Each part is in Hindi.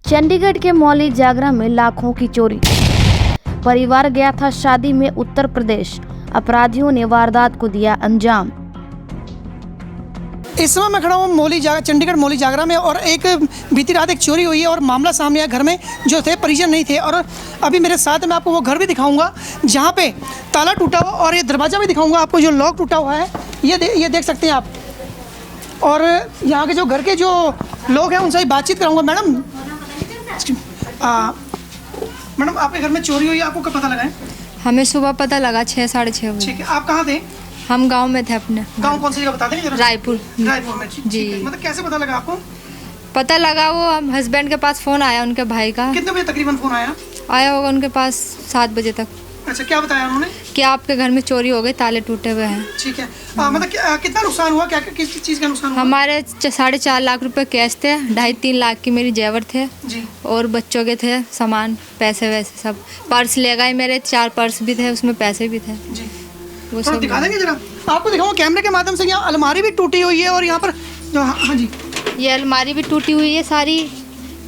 चंडीगढ़ के मौली जागरा में लाखों की चोरी। परिवार गया था शादी में उत्तर प्रदेश, अपराधियों ने वारदात को दिया अंजाम। इस समय मैं खड़ा हूँ चंडीगढ़ मौली जागरा में और एक बीती रात एक चोरी हुई है और मामला सामने आया। घर में जो थे परिजन नहीं थे और अभी मेरे साथ मैं आपको वो घर भी दिखाऊंगा जहाँ पे ताला टूटा हुआ और ये दरवाज़ा भी दिखाऊंगा आपको जो लॉक टूटा हुआ है। ये देख सकते हैं आप। और यहाँ के जो घर के जो लोग हैं उनसे बातचीत कराऊंगा। मैडम आपके घर में चोरी हुई, आपको कब पता लगा है? हमें सुबह पता लगा 6 साढ़े 6 बजे। ठीक है, आप कहाँ थे? हम गांव में थे अपने। गांव कौन सी जगह बता देंगे? रायपुर में। जी। मतलब कैसे पता लगा आपको? पता लगा वो हस्बैंड के पास फ़ोन आया उनके भाई का। कितने बजे तकरीबन फ़ोन आया होगा उनके पास 7 बजे तक। अच्छा, क्या बताया उन्होंने? कि आपके घर में चोरी हो गई, ताले टूटे हुए हैं। ठीक है, मतलब कितना नुकसान हुआ? किस चीज़ का नुकसान हुआ? हमारे 4.5 लाख रुपए कैश थे, 2.5-3 लाख की मेरी जेवर थे जी। और बच्चों के थे सामान, पैसे वैसे सब। पर्स ले गए मेरे, 4 पर्स भी थे, उसमें पैसे भी थे जी। वो सब सब। दिखा देंगे जरा, आपको दिखाऊंगा कैमरे के माध्यम से। यहाँ अलमारी भी टूटी हुई है और यहाँ पर जो हाँ जी, ये अलमारी भी टूटी हुई है सारी।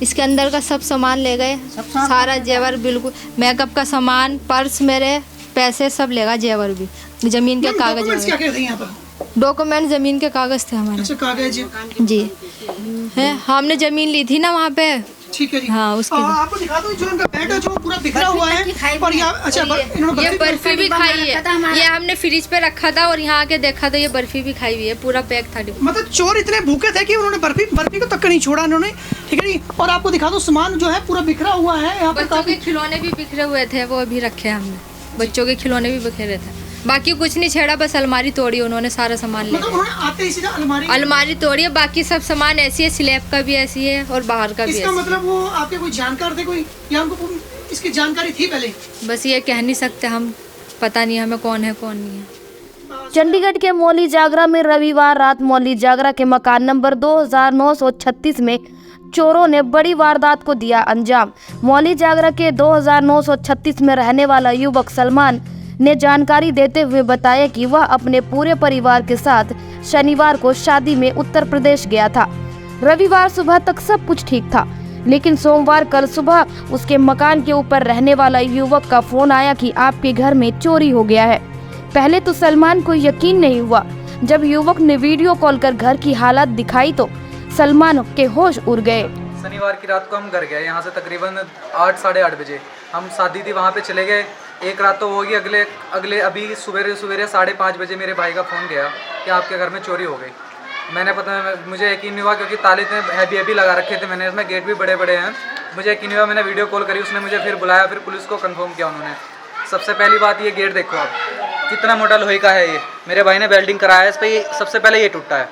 इसके अंदर का सब सामान ले गए, सारा जेवर, बिल्कुल मेकअप का सामान, पर्स, मेरे पैसे सब ले गए, जेवर भी, जमीन के कागज। क्या कहते हैं यहाँ पर? डॉक्यूमेंट जमीन के कागज थे हमारे। अच्छा, कागज जी है, हमने जमीन ली थी ना वहाँ पे। ठीक है जी। हाँ, उसके आपको दिखा दूं जो इनका बेड है जो पूरा बिखरा हुआ है और यहाँ अच्छा इन्होंने ये बर्फी भी खाई है। ये हमने फ्रिज पे रखा था और यहाँ आके देखा तो ये बर्फी भी खाई हुई है, पूरा पैक था। मतलब चोर इतने भूखे थे कि उन्होंने बर्फी को तक नहीं छोड़ा इन्होंने। ठीक है जी। और आपको दिखा दो सामान जो है पूरा बिखरा हुआ है। यहाँ पर बच्चों के खिलौने भी बिखरे हुए थे, वो भी रखे हमने। बच्चों के खिलौने भी बिखरे थे, बाकी कुछ नहीं छेड़ा, बस अलमारी तोड़ी उन्होंने, सारा सामान ले। मतलब उन्होंने आते ही सीधा अलमारी तोड़ी है, बाकी सब सामान ऐसी है, स्लैब का भी ऐसी है और बाहर का भी ऐसी है। इसका मतलब वो आपके कोई जानकार थे कोई, या उनको इसकी जानकारी थी पहले? बस ये कह नहीं सकते हम, पता नहीं हमें कौन है कौन नहीं है। चंडीगढ़ के मौली जागरा में रविवार रात मौली जागरा के मकान नंबर 2936 में चोरों ने बड़ी वारदात को दिया अंजाम। मौली जागरा के 2936 में रहने वाला युवक सलमान ने जानकारी देते हुए बताया कि वह अपने पूरे परिवार के साथ शनिवार को शादी में उत्तर प्रदेश गया था। रविवार सुबह तक सब कुछ ठीक था, लेकिन सोमवार कल सुबह उसके मकान के ऊपर रहने वाला युवक का फोन आया कि आपके घर में चोरी हो गया है। पहले तो सलमान को यकीन नहीं हुआ। जब युवक ने वीडियो कॉल कर घर की हालत दिखाई तो सलमान के होश उड़ गए। शनिवार की रात को हम घर गए, यहाँ से तकरीबन 8 साढ़े 8 बजे। हम शादी थी वहाँ पे चले गए। एक रात तो होगी, अगले अभी सवेरे 5:30 बजे मेरे भाई का फ़ोन गया कि आपके घर में चोरी हो गई। मुझे यकीन नहीं हुआ क्योंकि ताले इतने हैवी लगा रखे थे मैंने, इसमें गेट भी बड़े बड़े हैं। मुझे यकीन नहीं हुआ, मैंने वीडियो कॉल करी, उसने मुझे फिर बुलाया, फिर पुलिस को कंफर्म किया उन्होंने। सबसे पहली बात, ये गेट देखो आप, कितना मोटा लोहे का है ये। मेरे भाई ने वेल्डिंग कराया है इस पर, सबसे पहले ये टूटा है।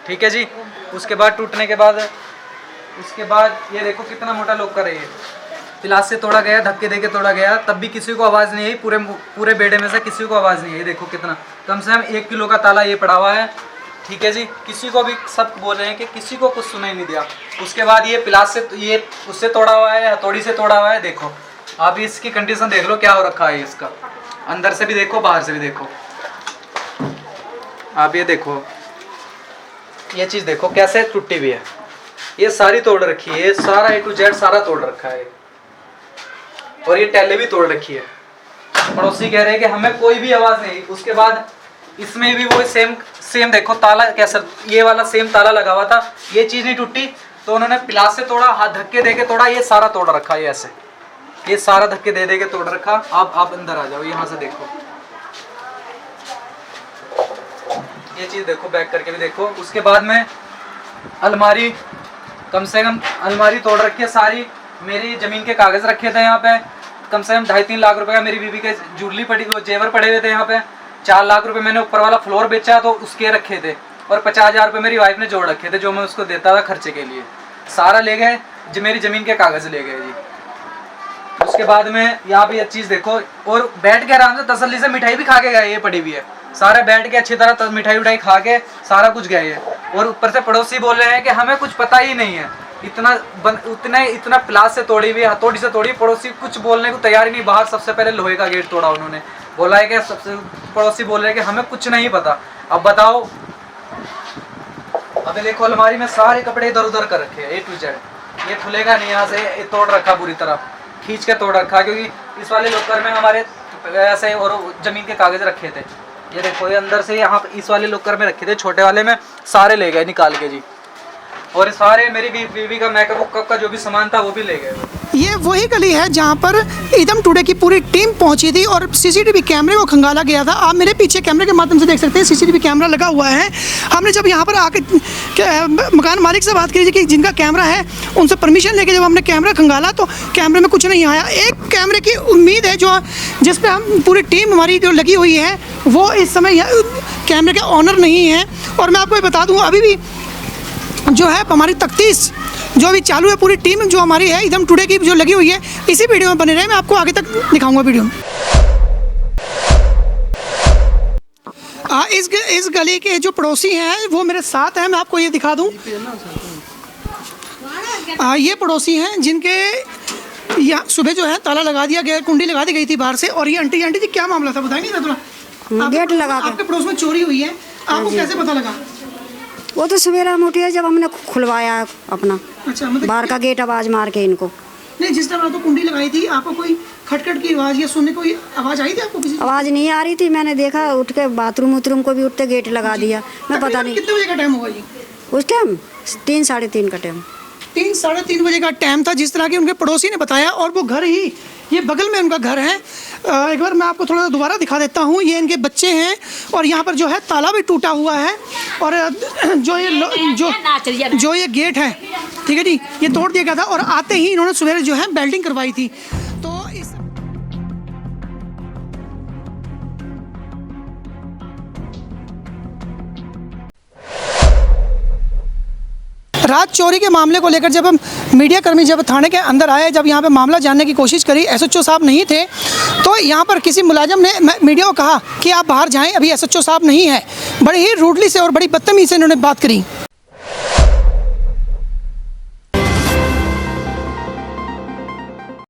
ठीक है जी। उसके बाद टूटने के बाद ये देखो कितना मोटा लॉकर है ये। पिलास से तोड़ा गया, धक्के देके तोड़ा गया, तब भी किसी को आवाज़ नहीं आई। पूरे बेड़े में से किसी को आवाज़ नहीं आई। देखो कितना, कम से कम 1 किलो का ताला ये पड़ा हुआ है। ठीक है जी। किसी को भी, सब बोल रहे हैं कि किसी को कुछ सुनाई नहीं दिया। उसके बाद ये पिलास से, ये उससे तोड़ा हुआ है, हथौड़ी से तोड़ा हुआ है। देखो आप इसकी कंडीशन देख लो क्या हो रखा है इसका। अंदर से भी देखो, बाहर से भी देखो। आप ये देखो, ये चीज़ देखो कैसे टूटी हुई है। ये सारी तोड़ रखी है, सारा A to Z सारा तोड़ रखा है। और ये टैले भी तोड़ रखी है। पड़ोसी कह रहे हैं कि हमें कोई भी आवाज़ नहीं। उसके बाद इसमें भी वो सेम देखो ताला कैसा, ये वाला सेम ताला लगा हुआ था। ये चीज़ नहीं टूटी तो उन्होंने पिलास से तोड़ा, हाथ धक्के दे के तोड़ा। ये सारा तोड़ रखा है ऐसे, ये सारा धक्के दे के तोड़ रखा। आप अंदर आ जाओ, यहाँ से देखो, ये चीज़ देखो, बैक करके भी देखो। उसके बाद में अलमारी, कम से कम अलमारी तोड़ रखी है सारी। मेरी ज़मीन के कागज़ रखे थे यहाँ पे, कम से कम 2.5-3 लाख रुपए का मेरी बीवी के ज्वेलरी पड़ी, जेवर पड़े हुए थे यहाँ पे। 4 लाख रुपए मैंने ऊपर वाला फ्लोर बेचा तो उसके रखे थे, और 50,000 रुपये मेरी वाइफ ने जोड़ रखे थे जो मैं उसको देता था खर्चे के लिए। सारा ले गए, मेरी ज़मीन के कागज़ ले गए जी। उसके बाद में यहाँ पे ये चीज़ देखो, और बैठ के आराम से तसल्ली से मिठाई भी खा के गए, ये पड़ी हुई है। सारे बैठ के अच्छी तरह मिठाई उठाई खा के सारा कुछ गए है। और ऊपर से पड़ोसी बोल रहे हैं कि हमें कुछ पता ही नहीं है। इतना प्लास से तोड़ी हुई, हथौड़ी से तोड़ी। पड़ोसी कुछ बोलने को तैयार ही नहीं। बाहर सबसे पहले लोहे का गेट तोड़ा उन्होंने। बोला है कि सबसे पड़ोसी बोल रहे हैं कि हमें कुछ नहीं पता। अब बताओ, अबे देखो अलमारी में सारे कपड़े इधर उधर कर रखे हैं A to Z। ये खुलेगा नहीं, यहाँ से ये तोड़ रखा पूरी तरह, खींच के तोड़ रखा, क्योंकि इस वाले लॉकर में हमारे ऐसे और ज़मीन के कागज़ रखे थे। ये देखो ये अंदर से यहाँ इस वाले लॉकर में रखे थे, छोटे वाले में सारे ले गए निकाल के जी। और सारे मेरी बीवी का मेकअप का जो भी सामान था वो भी ले गए। ये वही गली है जहाँ पर ईदम टुडे की पूरी टीम पहुंची थी और सीसीटीवी कैमरे को खंगाला गया था। आप मेरे पीछे कैमरे के माध्यम से देख सकते हैं, सीसीटीवी कैमरा लगा हुआ है। हमने जब यहाँ पर आके मकान मालिक से बात करी कि जिनका कैमरा है उनसे परमिशन लेके जब हमने कैमरा खंगाला तो कैमरे में कुछ नहीं आया। एक कैमरे की उम्मीद है जो जिस पे हम पूरी टीम हमारी जो लगी हुई है वो इस समय कैमरे के ऑनर नहीं है। और मैं आपको ये बता दूँ अभी भी जो है हमारी तफ्तीश जो अभी चालू है, पूरी टीम जो हमारी है ईदम टुडे की जो लगी हुई है। इसी वीडियो में बने रहे, मैं आपको आगे तक दिखाऊंगा वीडियो में। इस गली के जो पड़ोसी हैं वो मेरे साथ हैं, मैं आपको ये दिखा दूं। ये पड़ोसी हैं जिनके यहाँ सुबह जो है ताला लगा दिया गया, कुंडी लगा दी गई थी बाहर से। और ये आंटी जी क्या मामला था बताएंगे थोड़ा? गेट लगा आपके पड़ोस में चोरी हुई है, आपको कैसे पता लगा? वो तो सवेरा में उठी है जब हमने खुलवाया अपना अच्छा, मतलब बाहर का गेट आवाज मार के इनको। नहीं, जिस टाइम आपको कुंडी लगाई थी आपको कोई खटखट की आवाज़ या सुनने कोई आवाज़ आई थी आपको किसी? आवाज नहीं आ रही थी, मैंने देखा उठ के बाथरूम उतरूम को भी उठते गेट लगा दिया। मैं पता नहीं कितने बजे का टाइम होगा ये? उस टाइम 3 साढ़े 3 का टाइम, 3 साढ़े 3 बजे का टाइम था जिस तरह के उनके पड़ोसी ने बताया। और वो घर ही ये बगल में उनका घर है। एक बार मैं आपको थोड़ा दोबारा दिखा देता हूँ। ये इनके बच्चे हैं और यहाँ पर जो है ताला भी टूटा हुआ है। और जो ये गेट है, ठीक है जी, ये तोड़ दिया गया था। और आते ही इन्होंने सवेरे जो है बेल्डिंग करवाई थी। तो इस रात चोरी के मामले को लेकर जब हम मीडिया कर्मी जब थाने के अंदर आए, जब यहाँ पे मामला जानने की कोशिश करी, एसएचओ साहब नहीं थे। तो यहाँ पर किसी मुलाजिम ने मीडिया को कहा कि आप बाहर जाएं, अभी एसएचओ साहब नहीं है। बड़ी ही रूडली से और बड़ी बदतमीजी से इन्होंने बात करी।